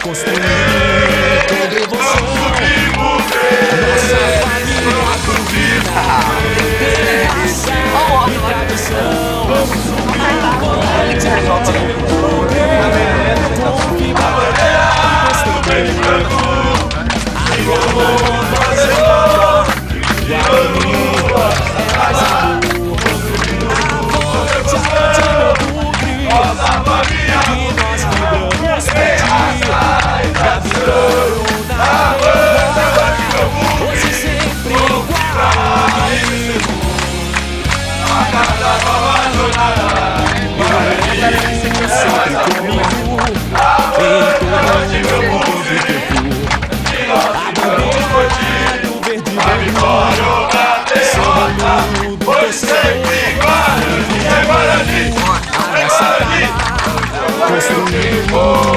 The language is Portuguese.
construindo toda devoção. Nossa família divina tem raça e tradição. Avante, com que bandeira nossa família que nós vibramos pedir, gravitando na banda hoje sempre igual. A cada nova jornada sempre comigo em todo o mundo que abandonado, verde a vitória na derrota, pois sempre Guarani, é Guarani, é Guarani, construindo